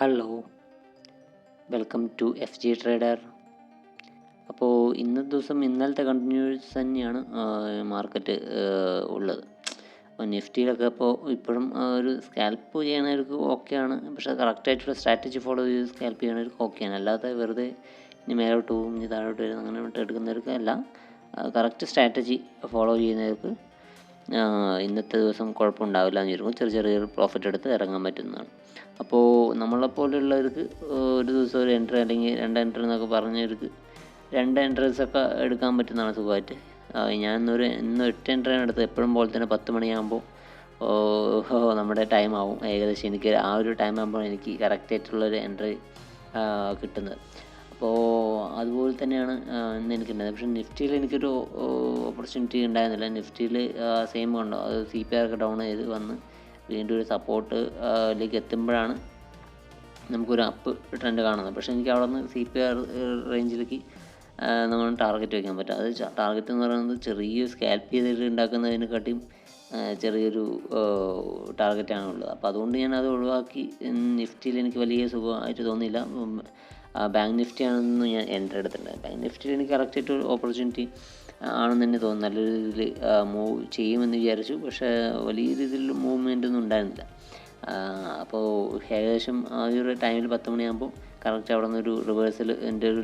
Hello, welcome to FG trader. അപ്പോൾ ഇന്നത്തെ ദിവസം ഇന്നലത്തെ കണ്ടിന്യൂസ് തന്നെയാണ് മാർക്കറ്റ് ഉള്ളത്. അപ്പോൾ നിഫ്റ്റിയിലൊക്കെ ഇപ്പോൾ ഇപ്പോഴും ഒരു സ്കാൽപ്പ് ചെയ്യണവർക്ക് ഓക്കെയാണ്, പക്ഷേ കറക്റ്റായിട്ടുള്ള സ്ട്രാറ്റജി ഫോളോ ചെയ്ത് സ്കാൽപ്പ് ചെയ്യണവർക്ക് ഓക്കെയാണ്. അല്ലാതെ വെറുതെ ഇനി മേലോട്ട് പോകും ഇനി താഴോട്ട് വരും അങ്ങനെ വിട്ട് എടുക്കുന്നവർക്ക് അല്ല, കറക്റ്റ് സ്ട്രാറ്റജി ഫോളോ ചെയ്യുന്നവർക്ക് ഇന്നത്തെ ദിവസം കുഴപ്പമുണ്ടാവില്ല എന്ന് വിചാരിക്കും. ചെറിയ പ്രോഫിറ്റ് എടുത്ത് ഇറങ്ങാൻ പറ്റുന്നതാണ്. അപ്പോൾ നമ്മളെപ്പോലെയുള്ളവർക്ക് ഒരു ദിവസം ഒരു എൻട്രി അല്ലെങ്കിൽ 2 എൻട്രി എന്നൊക്കെ പറഞ്ഞവർക്ക് 2 എൻട്രീസൊക്കെ എടുക്കാൻ പറ്റുന്നതാണ് സുഖമായിട്ട്. ഞാൻ ഇന്ന് 8 എൻട്രിയാണ് എടുത്തത്. എപ്പോഴും പോലെ തന്നെ 10 മണിയാകുമ്പോൾ നമ്മുടെ ടൈം ആവും. ഏകദേശം എനിക്ക് ആ ഒരു ടൈം ആകുമ്പോൾ എനിക്ക് കറക്റ്റായിട്ടുള്ളൊരു എൻട്രി കിട്ടുന്നത്. അപ്പോൾ അതുപോലെ തന്നെയാണ് ഇന്ന് എനിക്കുണ്ടായത്. പക്ഷേ നിഫ്റ്റിയിൽ എനിക്കൊരു ഓപ്പർച്യൂണിറ്റി ഉണ്ടായിരുന്നില്ല. നിഫ്റ്റിയിൽ സെയിം ഉണ്ടോ, അത് CPR ഒക്കെ ഡൗൺ ചെയ്ത് വന്ന് വീണ്ടും ഒരു സപ്പോർട്ടിലേക്ക് എത്തുമ്പോഴാണ് നമുക്കൊരു അപ്പ് ട്രെൻഡ് കാണുന്നത്. പക്ഷേ എനിക്ക് അവിടെ നിന്ന് CPR റേഞ്ചിലേക്ക് നമ്മൾ ടാർഗറ്റ് വയ്ക്കാൻ പറ്റും. അത് ടാർഗറ്റ് എന്ന് പറയുന്നത് ചെറിയ സ്കാൽപ്പ് ചെയ്തിട്ട് ഉണ്ടാക്കുന്നതിനെക്കാട്ടിയും ചെറിയൊരു ടാർഗറ്റാണുള്ളത്. അപ്പോൾ അതുകൊണ്ട് ഞാൻ അത് ഒഴിവാക്കി. നിഫ്റ്റിയിൽ എനിക്ക് വലിയ സുഖമായിട്ട് തോന്നിയില്ല. ബാങ്ക് നിഫ്റ്റിയാണെന്ന് ഞാൻ എൻട്രി എടുത്തിട്ടുണ്ടായിരുന്നു. ബാങ്ക് നിഫ്റ്റിയിൽ എനിക്ക് കറക്റ്റായിട്ട് ഒരു ഓപ്പർച്യൂണിറ്റി ആണെന്ന് തന്നെ തോന്നുന്നു. നല്ല രീതിയിൽ മൂവ് ചെയ്യുമെന്ന് വിചാരിച്ചു, പക്ഷേ വലിയ രീതിയിൽ മൂവ്മെൻ്റ് ഒന്നും ഉണ്ടായിരുന്നില്ല. അപ്പോൾ ഏകദേശം ആ ഒരു ടൈമിൽ 10 മണിയാകുമ്പോൾ കറക്റ്റ് അവിടെ നിന്നൊരു റിവേഴ്സൽ, എൻ്റെ ഒരു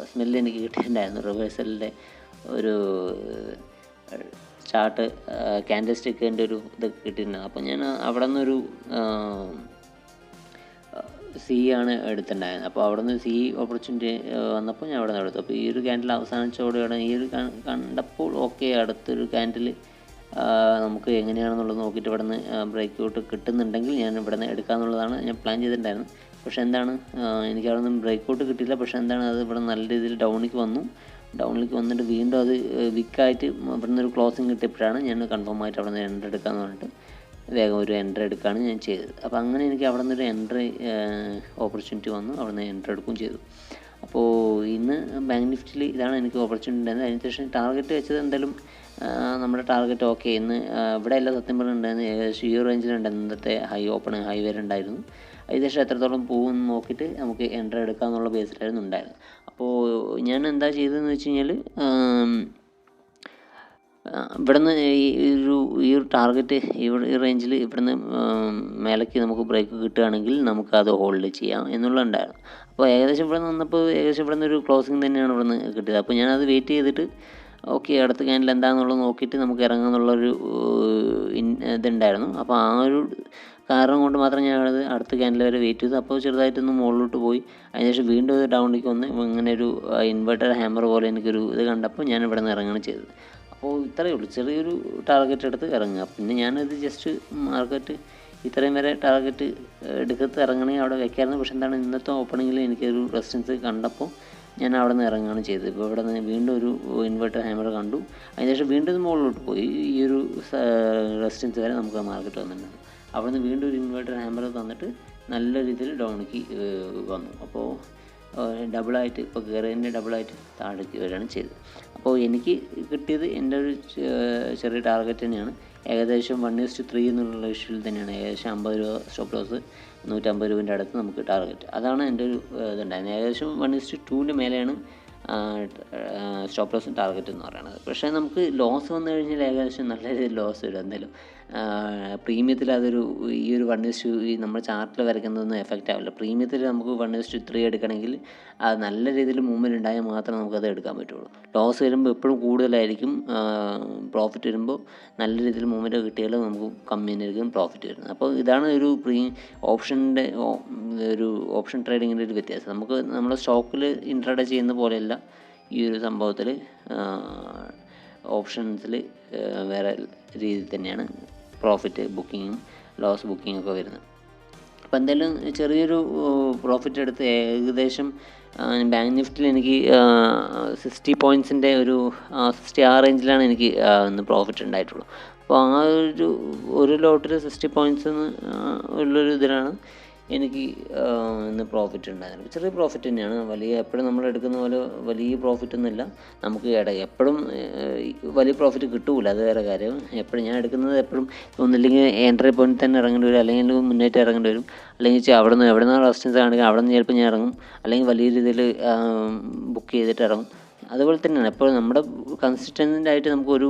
സ്മെല്ല് എനിക്ക് കിട്ടിയിട്ടുണ്ടായിരുന്നു. റിവേഴ്സലിൻ്റെ ഒരു ചാർട്ട് ക്യാൻഡിൽ സ്റ്റിക്കിൻ്റെ ഒരു ഇത് കിട്ടിയിട്ടുണ്ടായിരുന്നു. അപ്പോൾ ഞാൻ അവിടെ നിന്നൊരു ആണ് എടുത്തിട്ടുണ്ടായിരുന്നത്. അപ്പോൾ അവിടെ നിന്ന് ഓപ്പർച്യൂണിറ്റി വന്നപ്പോൾ ഞാൻ അവിടെ നിന്ന് എടുത്തു. അപ്പോൾ ഈ ഒരു ക്യാൻഡിൽ അവസാനിച്ചോടെയാണ് ഈ ഒരു കണ്ടപ്പോൾ ഓക്കെ, അടുത്തൊരു ക്യാൻഡിൽ നമുക്ക് എങ്ങനെയാണെന്നുള്ളത് നോക്കിയിട്ട് ഇവിടെ നിന്ന് ബ്രേക്ക് ഔട്ട് കിട്ടുന്നുണ്ടെങ്കിൽ ഞാൻ ഇവിടെ നിന്ന് എടുക്കാമെന്നുള്ളതാണ് ഞാൻ പ്ലാൻ ചെയ്തിട്ടുണ്ടായിരുന്നു. പക്ഷേ എന്താണ്, എനിക്ക് അവിടെ നിന്ന് ബ്രേക്ക് ഔട്ട് കിട്ടിയില്ല. പക്ഷേ എന്താണ്, അത് ഇവിടെ നല്ല രീതിയിൽ ഡൗണിലേക്ക് വന്നിട്ട് വീണ്ടും അത് വീക്കായിട്ട് ഇവിടെ നിന്നൊരു ക്ലോസിങ് കിട്ടിയപ്പോഴാണ് ഞാൻ കൺഫേം ആയിട്ട് അവിടെ നിന്ന് എൻട്രി എടുക്കാമെന്ന് പറഞ്ഞിട്ട് വേഗം ഒരു എൻട്രി എടുക്കുകയാണ് ഞാൻ ചെയ്തത്. അപ്പോൾ അങ്ങനെ എനിക്ക് അവിടെ നിന്നൊരു എൻട്രി ഓപ്പർച്യൂണിറ്റി വന്നു, അവിടെ നിന്ന് എൻട്രി എടുക്കുകയും ചെയ്തു. അപ്പോൾ ഇന്ന് ബാങ്ക് നിഫ്റ്റിയിൽ ഇതാണ് എനിക്ക് ഓപ്പർച്യൂണിറ്റി ഉണ്ടായിരുന്നത്. അതിനുശേഷം ടാർഗറ്റ് വെച്ചത് എന്തായാലും നമ്മുടെ ടാർഗറ്റ് ഓക്കെ. ഇന്ന് ഇവിടെ എല്ലാം സത്യം പറഞ്ഞിട്ടുണ്ടായിരുന്നു. ഏകദേശം ഈ റേഞ്ചിലുണ്ടായിരുന്നു. ഇന്നത്തെ ഹൈ വരെ ഉണ്ടായിരുന്നു. ഏകദേശം എത്രത്തോളം പോകുമെന്ന് നോക്കിയിട്ട് നമുക്ക് എൻട്രി എടുക്കാമെന്നുള്ള ബേസിലായിരുന്നു ഉണ്ടായിരുന്നത്. അപ്പോൾ ഞാൻ എന്താ ചെയ്തതെന്ന് വെച്ച് കഴിഞ്ഞാൽ, ഇവിടുന്ന് ഈ ഒരു ടാർഗറ്റ് ഈ റേഞ്ചിൽ ഇവിടുന്ന് മേലേക്ക് നമുക്ക് ബ്രേക്ക് കിട്ടുകയാണെങ്കിൽ നമുക്കത് ഹോൾഡ് ചെയ്യാം എന്നുള്ളതുണ്ടായിരുന്നു. അപ്പോൾ ഏകദേശം ഇവിടെ നിന്ന് വന്നപ്പോൾ ഏകദേശം ഇവിടെ നിന്നൊരു ക്ലോസിങ് തന്നെയാണ് ഇവിടെ നിന്ന് കിട്ടിയത്. അപ്പോൾ ഞാനത് വെയിറ്റ് ചെയ്തിട്ട് ഓക്കെ, അടുത്ത ക്യാൻഡിൽ എന്താണെന്നുള്ളത് നോക്കിയിട്ട് നമുക്ക് ഇറങ്ങാമെന്നുള്ളൊരു ഇതുണ്ടായിരുന്നു. അപ്പോൾ ആ ഒരു കാരണം കൊണ്ട് മാത്രം ഞാനത് അടുത്ത ക്യാൻഡിൽ വരെ വെയിറ്റ് ചെയ്തു. അപ്പോൾ ചെറുതായിട്ടൊന്ന് മുകളിലോട്ട് പോയി. അതിനുശേഷം വീണ്ടും ഒരു ഡൗണിലേക്ക് വന്ന് ഇങ്ങനെ ഒരു ഇൻവെർട്ടർ ഹാമർ പോലെ എനിക്കൊരു ഇത് കണ്ടപ്പോൾ ഞാൻ ഇവിടെ നിന്ന് ഇറങ്ങുകയാണ് ചെയ്തത്. അപ്പോൾ ഇത്രയേ ഉള്ളൂ, ചെറിയൊരു ടാർഗറ്റ് എടുത്ത് ഇറങ്ങുക. പിന്നെ ഞാനത് ജസ്റ്റ് മാർക്കറ്റ് ഇത്രയും വരെ ടാർഗറ്റ് എടുക്കത്ത് ഇറങ്ങണമെങ്കിൽ അവിടെ വെക്കായിരുന്നു. പക്ഷേ എന്താണ്, ഇന്നത്തെ ഓപ്പണിങ്ങിൽ എനിക്കൊരു റെസിസ്റ്റൻസ് കണ്ടപ്പോൾ ഞാൻ അവിടെ നിന്ന് ഇറങ്ങുകയാണ് ചെയ്തത്. ഇപ്പോൾ ഇവിടെ നിന്ന് വീണ്ടും ഒരു ഇൻവെർട്ടർ ഹാമർ കണ്ടു. അതിനുശേഷം വീണ്ടും മുകളിലോട്ട് പോയി. ഈ ഒരു റെസിസ്റ്റൻസ് വരെ നമുക്ക് മാർക്കറ്റ് വന്നിട്ടുണ്ട്. അവിടെ നിന്ന് വീണ്ടും ഒരു ഇൻവെർട്ടർ ഹാമർ തന്നിട്ട് നല്ല രീതിയിൽ ഡൗണിലേക്ക് വന്നു. അപ്പോൾ ഡബിളായിട്ട് ഇപ്പോൾ കയറിയതിൻ്റെ ഡബിളായിട്ട് താഴേക്ക് വരികയാണ് ചെയ്തത്. അപ്പോൾ എനിക്ക് കിട്ടിയത് എൻ്റെ ഒരു ചെറിയ ടാർഗറ്റ് തന്നെയാണ്. ഏകദേശം 1:3 എന്നുള്ള റേഷ്യോയിൽ തന്നെയാണ്. ഏകദേശം 50 രൂപ സ്റ്റോപ്പ് ലോസ്, 150 രൂപേൻ്റെ അടുത്ത് നമുക്ക് ടാർഗറ്റ്. അതാണ് എൻ്റെ ഒരു ഇതുണ്ടായിരുന്നത്. ഏകദേശം 1:2ൻ്റെ മേലെയാണ് സ്റ്റോപ്പ് ലോസും ടാർഗറ്റ് എന്ന് പറയുന്നത്. പക്ഷേ നമുക്ക് ലോസ് വന്നു കഴിഞ്ഞാൽ ഏകദേശം നല്ല രീതിയിൽ ലോസ് വരും. എന്തായാലും പ്രീമിയത്തിൽ അതൊരു ഈ ഒരു 1:2 നമ്മുടെ ചാർട്ടിൽ വരയ്ക്കുന്നതൊന്നും എഫക്റ്റ് ആവില്ല. പ്രീമിയത്തിൽ നമുക്ക് 1:3 എടുക്കണമെങ്കിൽ അത് നല്ല രീതിയിൽ മൂവ്മെൻറ്റ് ഉണ്ടായാൽ മാത്രമേ നമുക്കത് എടുക്കാൻ പറ്റുള്ളൂ. ലോസ് വരുമ്പോൾ എപ്പോഴും കൂടുതലായിരിക്കും, പ്രോഫിറ്റ് വരുമ്പോൾ നല്ല രീതിയിൽ മൂവ്മെൻറ്റ് കിട്ടിയാൽ നമുക്ക് കമ്മി തന്നെയായിരിക്കും പ്രോഫിറ്റ് വരുന്നത്. അപ്പോൾ ഇതാണ് ഒരു ഓപ്ഷൻ്റെ ഒരു ഓപ്ഷൻ ട്രേഡിങ്ങിൻ്റെ ഒരു വ്യത്യാസം. നമുക്ക് നമ്മുടെ സ്റ്റോക്കിൽ ഇൻട്രാഡേ ചെയ്യുന്ന പോലെയല്ല ഈ ഒരു സംഭവത്തിൽ. ഓപ്ഷൻസിൽ വേറെ രീതിയിൽ തന്നെയാണ് പ്രോഫിറ്റ് ബുക്കിങ്ങും ലോസ് ബുക്കിങ്ങും ഒക്കെ വരുന്നത്. അപ്പോൾ എന്തായാലും ചെറിയൊരു പ്രോഫിറ്റ് എടുത്ത് ഏകദേശം ബാങ്ക് നിഫ്റ്റിയിൽ എനിക്ക് 60 പോയിൻറ്റ്സിൻ്റെ ഒരു 60 ആ റേഞ്ചിലാണ് എനിക്ക് ഇന്ന് പ്രോഫിറ്റ് ഉണ്ടായിട്ടുള്ളൂ. അപ്പോൾ ആ ഒരു ലോട്ടിൽ 60 പോയിൻറ്റ്സ് ഉള്ളൊരു ഇതിലാണ് എനിക്ക് ഇന്ന് പ്രോഫിറ്റ് ഉണ്ടായിരുന്നു. ചെറിയ പ്രോഫിറ്റ് തന്നെയാണ്, എപ്പോഴും നമ്മൾ എടുക്കുന്ന പോലെ വലിയ പ്രോഫിറ്റൊന്നുമില്ല. നമുക്ക് എപ്പോഴും വലിയ പ്രോഫിറ്റ് കിട്ടൂല, അത് വേറെ കാര്യം. എപ്പോഴും ഞാൻ എടുക്കുന്നത് എപ്പോഴും ഒന്നില്ലെങ്കിൽ എൻട്രി പോയിന്റ് തന്നെ ഇറങ്ങേണ്ടി വരും, അല്ലെങ്കിൽ മുന്നേറ്റം ഇറങ്ങേണ്ടി വരും, അല്ലെങ്കിൽ എവിടെ നിന്നാണ് റെസിസ്റ്റൻസ് ആണെങ്കിൽ അവിടെ നിന്ന് ചിലപ്പോൾ ഞാൻ ഇറങ്ങും, അല്ലെങ്കിൽ വലിയ രീതിയിൽ ബുക്ക് ചെയ്തിട്ട് ഇറങ്ങും. അതുപോലെ തന്നെയാണ് എപ്പോഴും നമ്മുടെ കൺസിസ്റ്റൻ്റ് ആയിട്ട് നമുക്കൊരു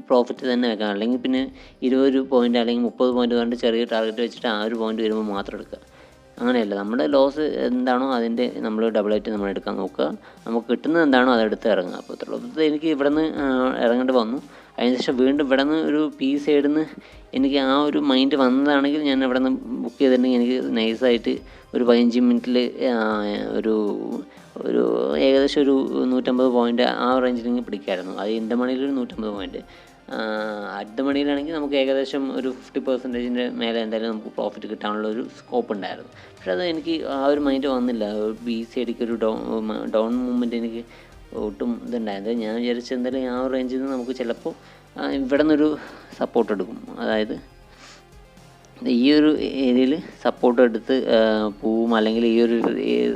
പ്രോഫിറ്റ് തന്നെ വെക്കാം. അല്ലെങ്കിൽ പിന്നെ 20 പോയിൻ്റ് അല്ലെങ്കിൽ 30 പോയിൻ്റ് പറഞ്ഞിട്ട് ചെറിയ ടാർഗറ്റ് വെച്ചിട്ട് ആ ഒരു പോയിൻ്റ് വരുമ്പോൾ മാത്രം എടുക്കുക. അങ്ങനെയല്ല, നമ്മുടെ ലോസ് എന്താണോ അതിൻ്റെ നമ്മൾ ഡബിളായിട്ട് നമ്മൾ എടുക്കാൻ നോക്കുക. നമുക്ക് കിട്ടുന്നത് എന്താണോ അതെടുത്ത് ഇറങ്ങുക. അപ്പോൾ ഇത്രയുള്ളൂ. എനിക്ക് ഇവിടെ നിന്ന് ഇറങ്ങേണ്ടി വന്നു. അതിനുശേഷം വീണ്ടും ഇവിടെ നിന്ന് ഒരു സൈഡിൽ നിന്ന് എനിക്ക് ആ ഒരു മൈൻഡ് വന്നതാണെങ്കിൽ ഞാൻ ഇവിടെ നിന്ന് ബുക്ക് ചെയ്തിട്ടുണ്ടെങ്കിൽ എനിക്ക് നൈസായിട്ട് ഒരു 15 മിനിറ്റിൽ ഒരു ഏകദേശം ഒരു 150 പോയിൻ്റ് ആ റേഞ്ചിലെങ്കിൽ പിടിക്കാമായിരുന്നു. അത് ഇന്ത്യ മണിയിൽ ഒരു 150 പോയിൻ്റ്. അറ്റ് മണിയിലാണെങ്കിൽ നമുക്ക് ഏകദേശം ഒരു 50% മേലെ എന്തായാലും നമുക്ക് പ്രോഫിറ്റ് കിട്ടാനുള്ള ഒരു സ്കോപ്പ് ഉണ്ടായിരുന്നു. പക്ഷേ അത് എനിക്ക് ആ ഒരു മൈൻഡ് വന്നില്ല. സൈഡിലേക്ക് ഒരു ഡൗൺ മൂവ്മെൻറ്റ് എനിക്ക് ഒട്ടും ഇതുണ്ടായത്. ഞാൻ വിചാരിച്ചത് എന്തായാലും ആ ഒരു റേഞ്ചിൽ നിന്ന് നമുക്ക് ചിലപ്പോൾ ഇവിടെ നിന്നൊരു സപ്പോർട്ട് എടുക്കും. അതായത് ഈ ഒരു ഏരിയയിൽ സപ്പോർട്ട് എടുത്ത് പോവും, അല്ലെങ്കിൽ ഈ ഒരു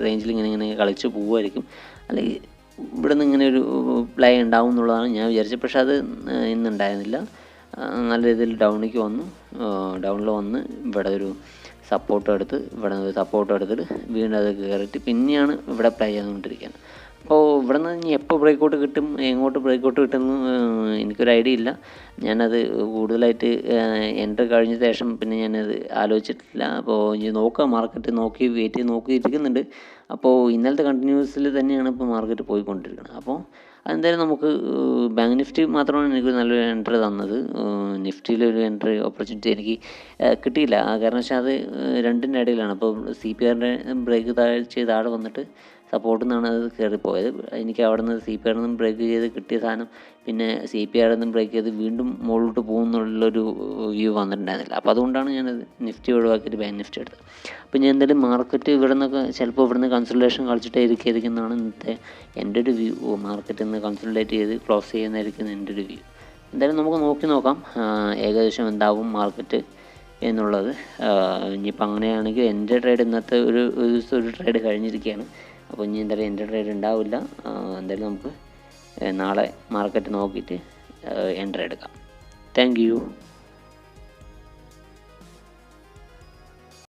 റേഞ്ചിൽ ഇങ്ങനെ കളിച്ച് പോവുമായിരിക്കും, അല്ലെങ്കിൽ ഇവിടെ നിന്ന് ഇങ്ങനെ ഒരു പ്ലേ ഉണ്ടാവും എന്നുള്ളതാണ് ഞാൻ വിചാരിച്ചത്. പക്ഷേ അത് ഇന്നുണ്ടായിരുന്നില്ല. നല്ല രീതിയിൽ ഡൗണിലേക്ക് വന്നു. ഡൗണിൽ വന്ന് ഇവിടെ ഒരു സപ്പോർട്ട് എടുത്തിട്ട് വീണ്ടും അത് കയറിയിട്ട് പിന്നെയാണ് ഇവിടെ പ്ലേ ചെയ്തുകൊണ്ടിരിക്കുകയാണ്. അപ്പോൾ ഇവിടെ നിന്ന് ഇനി എപ്പോൾ ബ്രേക്കൗട്ട് കിട്ടും, എങ്ങോട്ട് ബ്രേക്കൗട്ട് കിട്ടുമെന്ന് എനിക്കൊരു ഐഡിയ ഇല്ല. ഞാനത് കൂടുതലായിട്ട് എൻട്രി കഴിഞ്ഞ ശേഷം പിന്നെ ഞാനത് ആലോചിച്ചിട്ടില്ല. അപ്പോൾ ഇനി മാർക്കറ്റ് നോക്കിയിരിക്കുന്നുണ്ട്. അപ്പോൾ ഇന്നലത്തെ കണ്ടിന്യൂസിൽ തന്നെയാണ് ഇപ്പോൾ മാർക്കറ്റ് പോയിക്കൊണ്ടിരിക്കുന്നത്. അപ്പോൾ അതെന്തായാലും നമുക്ക് ബാങ്ക് നിഫ്റ്റി മാത്രമാണ് എനിക്ക് നല്ലൊരു എൻട്രി തന്നത്. നിഫ്റ്റിയിലൊരു എൻട്രി ഓപ്പർച്യൂണിറ്റി എനിക്ക് കിട്ടിയില്ല. കാരണം വെച്ചാൽ അത് രണ്ടിൻ്റെ ഇടയിലാണ്. അപ്പോൾ CPRൻ്റെ ബ്രേക്ക് ചെയ്ത് താഴെ വന്നിട്ട് സപ്പോർട്ടിൽ നിന്നാണ് അത് കയറിപ്പോയത്. എനിക്ക് അവിടെ നിന്ന് CPR നിന്നും ബ്രേക്ക് ചെയ്ത് കിട്ടിയ സാധനം പിന്നെ CPR നിന്നും ബ്രേക്ക് ചെയ്ത് വീണ്ടും മുകളിലോട്ട് പോകുന്നുള്ളൊരു വ്യൂ വന്നിട്ടുണ്ടായിരുന്നില്ല. അപ്പോൾ അതുകൊണ്ടാണ് ഞാനത് നിഫ്റ്റി ഒഴിവാക്കിയിട്ട് ബാങ്ക് നിഫ്റ്റി എടുത്തത്. അപ്പോൾ ഞാൻ എന്തായാലും മാർക്കറ്റ് ചിലപ്പോൾ ഇവിടെ നിന്ന് കൺസൾട്ടേഷൻ കളിച്ചിട്ടേ ഇരിക്കുന്നതാണ് ഇന്നത്തെ എൻ്റെ ഒരു വ്യൂ. മാർക്കറ്റിൽ നിന്ന് കൺസൾട്ടേറ്റ് ചെയ്ത് ക്ലോസ് ചെയ്യുന്നതായിരിക്കും എൻ്റെ ഒരു വ്യൂ. എന്തായാലും നമുക്ക് നോക്കാം ഏകദേശം എന്താവും മാർക്കറ്റ് എന്നുള്ളത്. ഇനിയിപ്പോൾ അങ്ങനെയാണെങ്കിൽ എൻ്റെ ട്രേഡ് ഇന്നത്തെ ഒരു ട്രേഡ് കഴിഞ്ഞിരിക്കുകയാണ്. അപ്പോൾ ഇനി എന്തായാലും എൻ്റെ ട്രേഡ് ഉണ്ടാവില്ല. എന്തായാലും നമുക്ക് നാളെ മാർക്കറ്റ് നോക്കിയിട്ട് എൻട്രി എടുക്കാം. Thank you.